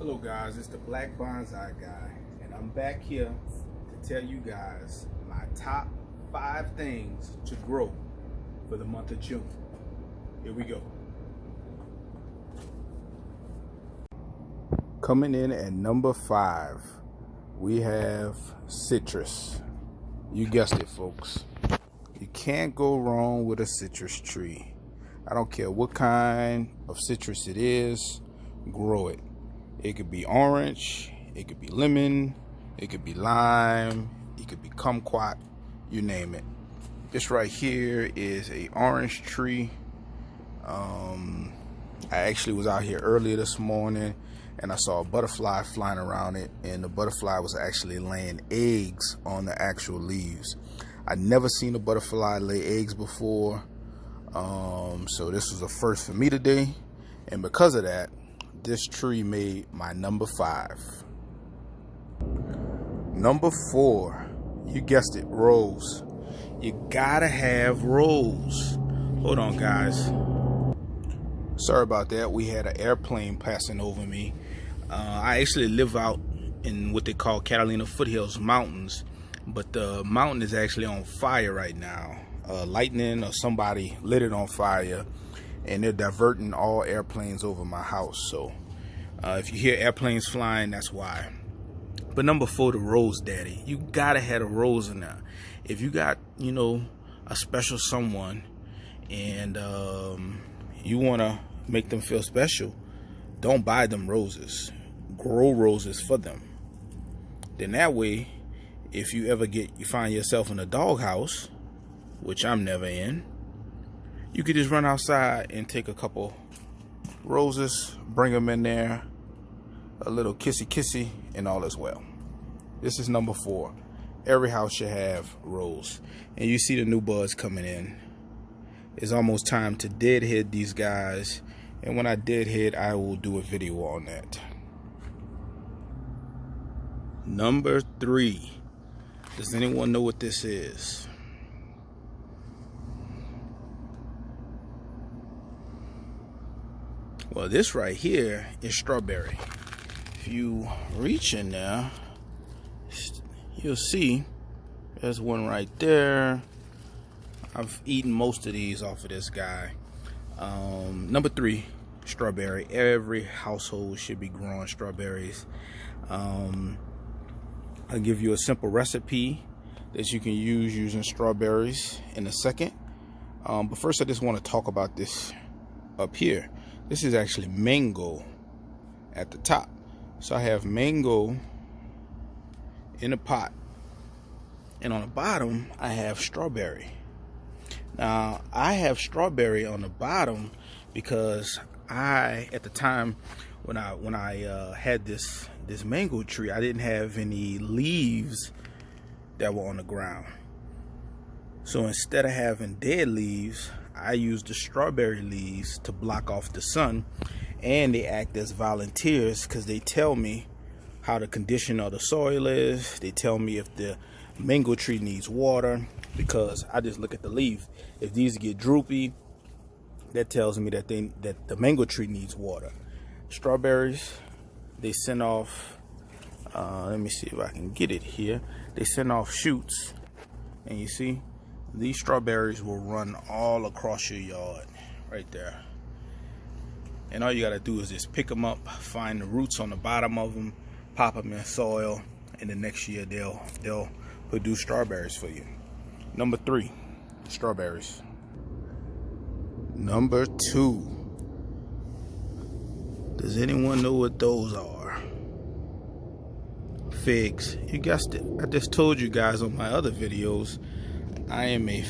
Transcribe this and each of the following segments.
Hello guys, it's the Black Bonsai guy, and I'm back here to tell you guys my top 5 things to grow for the month of June. Here we go. Coming in at number 5, we have citrus. You guessed it, folks. You can't go wrong with a citrus tree. I don't care what kind of citrus it is, grow it. It could be orange, it could be lemon, it could be lime, it could be kumquat, you name it. This right here is a orange tree. I actually was out here earlier this morning and I saw a butterfly flying around it, and the butterfly was actually laying eggs on the actual leaves. I'd never seen a butterfly lay eggs before, so this was a first for me today, and because of that, this tree made my number 5. Number 4, you guessed it, rose. You gotta have rose. Hold on, guys. Sorry about that. We had an airplane passing over me. I actually live out in what they call Catalina Foothills Mountains, but the mountain is actually on fire right now. Lightning or somebody lit it on fire, and they're diverting all airplanes over my house. So if you hear airplanes flying, that's why. But number 4, the rose daddy. You gotta have a rose in there. If you got, a special someone and you wanna make them feel special, don't buy them roses. Grow roses for them. Then that way, if you ever you find yourself in a doghouse, which I'm never in, you could just run outside and take a couple roses, bring them in there, a little kissy kissy, and all is well. This is number 4. Every house should have rose. And you see the new buds coming in. It's almost time to deadhead these guys, and when I deadhead, I will do a video on that. Number 3. Does anyone know what this is? Well, this right here is strawberry. If you reach in there, you'll see there's one right there. I've eaten most of these off of this guy. Number 3, strawberry. Every household should be growing strawberries. I'll give you a simple recipe that you can use using strawberries in a second. But first, I just want to talk about this up here. This is actually mango at the top. So I have mango in a pot, and on the bottom I have strawberry. Now I have strawberry on the bottom because at the time when I had this mango tree, I didn't have any leaves that were on the ground. So instead of having dead leaves, I used the strawberry leaves to block off the sun, and they act as volunteers because they tell me how the condition of the soil is. They tell me if the mango tree needs water, because I just look at the leaf. If these get droopy, that tells me that the mango tree needs water. Strawberries, they send off, let me see if I can get it here. They send off shoots, and you see, these strawberries will run all across your yard right there. And all you gotta do is just pick them up, find the roots on the bottom of them, pop them in soil, and the next year they'll produce strawberries for you. Number 3, strawberries. Number 2. Does anyone know what those are? Figs. You guessed it. I just told you guys on my other videos, I am a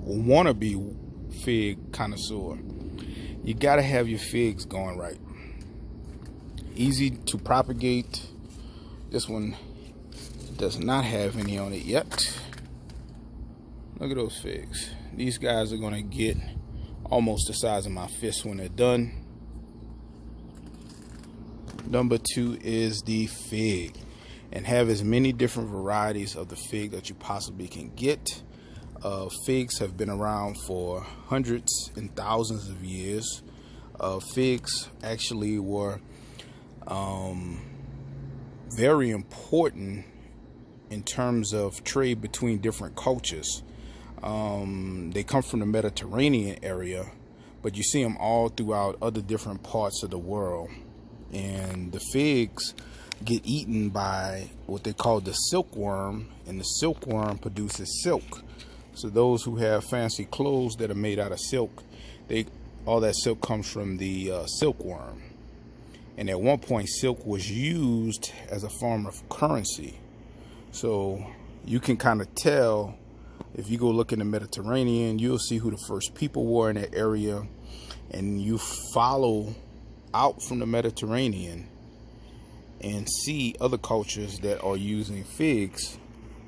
wannabe fig connoisseur. You gotta have your figs going right. Easy to propagate. This one does not have any on it yet. Look at those figs. These guys are gonna get almost the size of my fist when they're done. Number 2 is the fig. And have as many different varieties of the fig that you possibly can get. Figs have been around for hundreds and thousands of years. Figs actually were Very important in terms of trade between different cultures. They come from the Mediterranean area, but you see them all throughout other different parts of the world. And the figs get eaten by what they call the silkworm, and the silkworm produces silk. So those who have fancy clothes that are made out of silk, all that silk comes from the silkworm. And at one point, silk was used as a form of currency. So you can kind of tell, if you go look in the Mediterranean, you'll see who the first people were in that area. And you follow out from the Mediterranean and see other cultures that are using figs,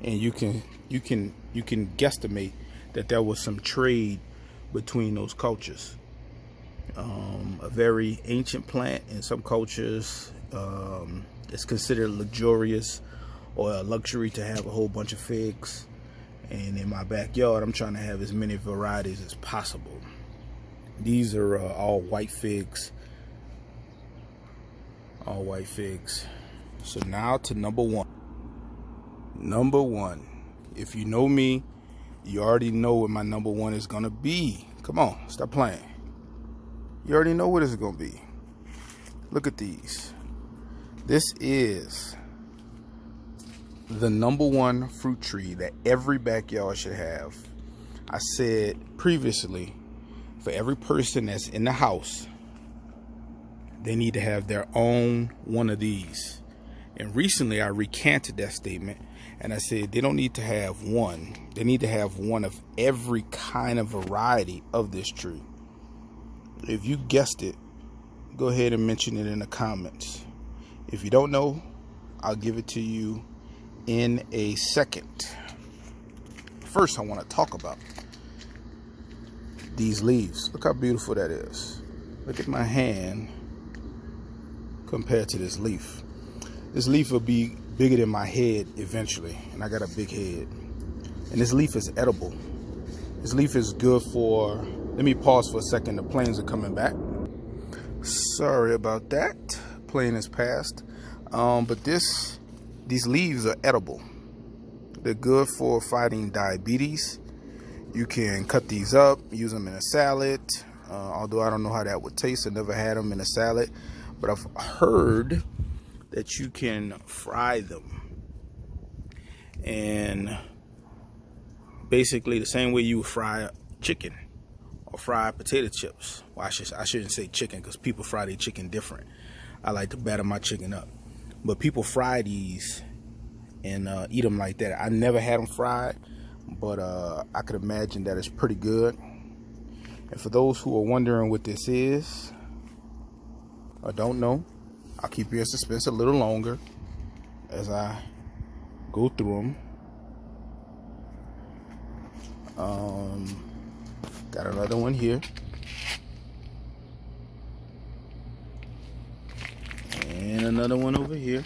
and you can guesstimate that there was some trade between those cultures. A very ancient plant. In some cultures, it's considered luxurious or a luxury to have a whole bunch of figs. And in my backyard, I'm trying to have as many varieties as possible. These are all white figs. All white figs. So now to number one. Number one. If you know me, you already know what my number one is gonna be. Come on, stop playing. You already know what it's gonna be. Look at these. This is the number one fruit tree that every backyard should have. I said previously, for every person that's in the house, they need to have their own one of these. And recently I recanted that statement, and I said they don't need to have one. They need to have one of every kind of variety of this tree. If you guessed it, go ahead and mention it in the comments. If you don't know, I'll give it to you in a second. First, I want to talk about these leaves. Look how beautiful that is. Look at my hand compared to this leaf. This leaf will be bigger than my head eventually, and I got a big head. And this leaf is edible. This leaf is good for, let me pause for a second, the planes are coming back. Sorry about that, plane has passed. But these leaves are edible. They're good for fighting diabetes. You can cut these up, use them in a salad. Although I don't know how that would taste. I never had them in a salad, but I've heard that you can fry them. And basically the same way you would fry chicken or fry potato chips. Well, I shouldn't say chicken, because people fry their chicken different. I like to batter my chicken up. But people fry these and eat them like that. I never had them fried, but I could imagine that it's pretty good. And for those who are wondering what this is or don't know, I'll keep you in suspense a little longer as I go through them. Got another one here. And another one over here.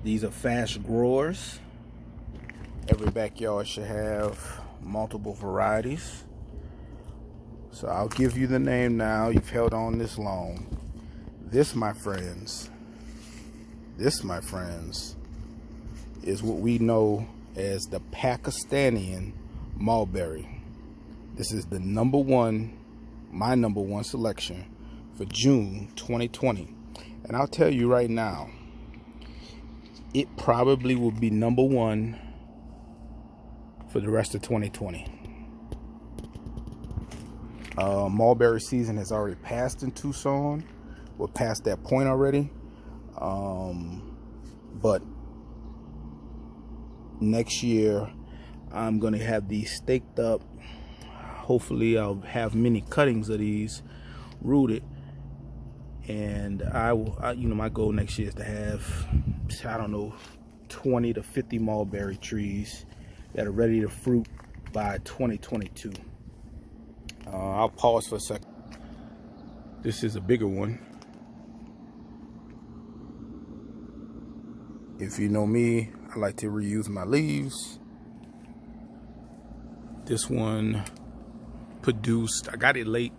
These are fast growers. Every backyard should have multiple varieties. So I'll give you the name now. You've held on this long. This, my friends, is what we know as the Pakistani mulberry. This is the number one, my number one selection for June 2020. And I'll tell you right now, it probably will be number one for the rest of 2020. Mulberry season has already passed in Tucson. We're past that point already. But next year, I'm going to have these staked up. Hopefully, I'll have many cuttings of these rooted. And I will, my goal next year is to have, I don't know, 20 to 50 mulberry trees that are ready to fruit by 2022. I'll pause for a second. This is a bigger one. If you know me, I like to reuse my leaves. This one produced. I got it late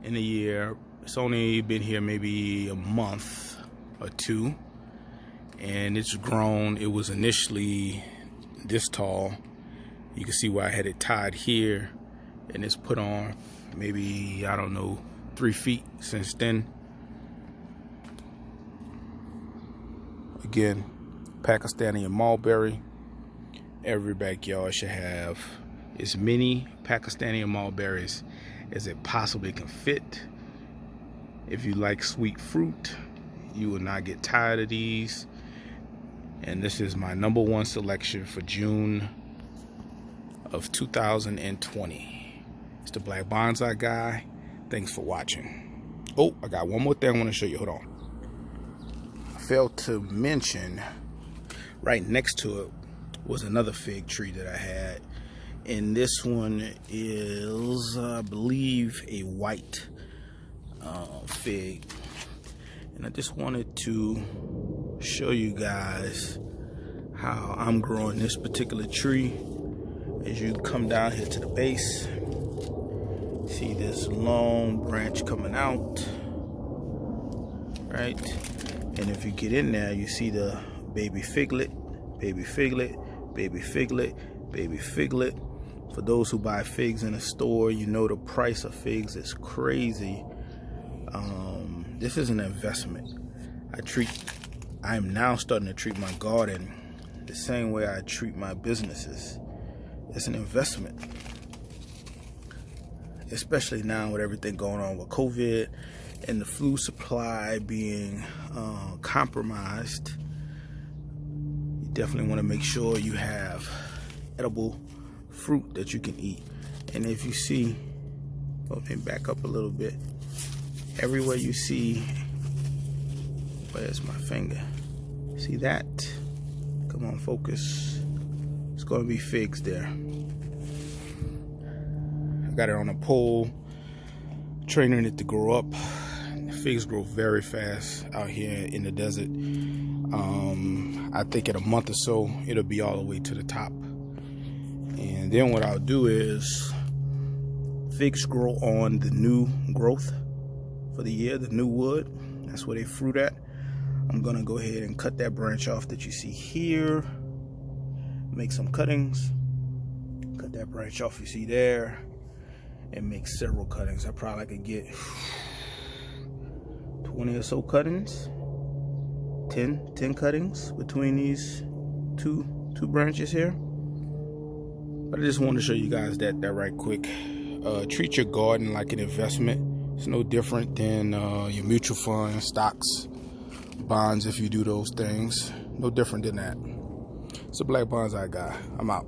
in the year. It's only been here maybe a month or two, and it's grown. It was initially this tall. You can see where I had it tied here, and it's put on maybe, I don't know, 3 feet since then. Again, Pakistani and mulberry. Every backyard should have as many Pakistani and mulberries as it possibly can fit. If you like sweet fruit, you will not get tired of these. And this is my #1 selection for June of 2020. It's the Black Bonsai Guy. Thanks for watching. Oh, I got one more thing I want to show you. Hold on. I failed to mention, right next to it was another fig tree that I had. And this one is, I believe, a white fig. And I just wanted to show you guys how I'm growing this particular tree. As you come down here to the base, see this long branch coming out, right? And if you get in there, you see the baby figlet, baby figlet, baby figlet, baby figlet. For those who buy figs in a store, you know the price of figs is crazy. This is an investment. I am now starting to treat my garden the same way I treat my businesses. It's an investment, especially now with everything going on with COVID and the food supply being compromised. You definitely want to make sure you have edible fruit that you can eat. And if you see, let me back up a little bit. Everywhere you see, where's my finger? See that? Come on, focus. It's going to be figs there. I got it on a pole, training it to grow up. Figs grow very fast out here in the desert. I think in a month or so, it'll be all the way to the top. And then what I'll do is, figs grow on the new growth for the year, the new wood. That's where they fruit at. I'm gonna go ahead and cut that branch off that you see here. Make some cuttings. Cut that branch off you see there, and make several cuttings. I probably could get 20 or so cuttings. 10 cuttings between these two branches here. But I just wanted to show you guys that right quick. Treat your garden like an investment. It's no different than your mutual funds, stocks, bonds, if you do those things. No different than that. It's a Black Bonsai Guy. I'm out.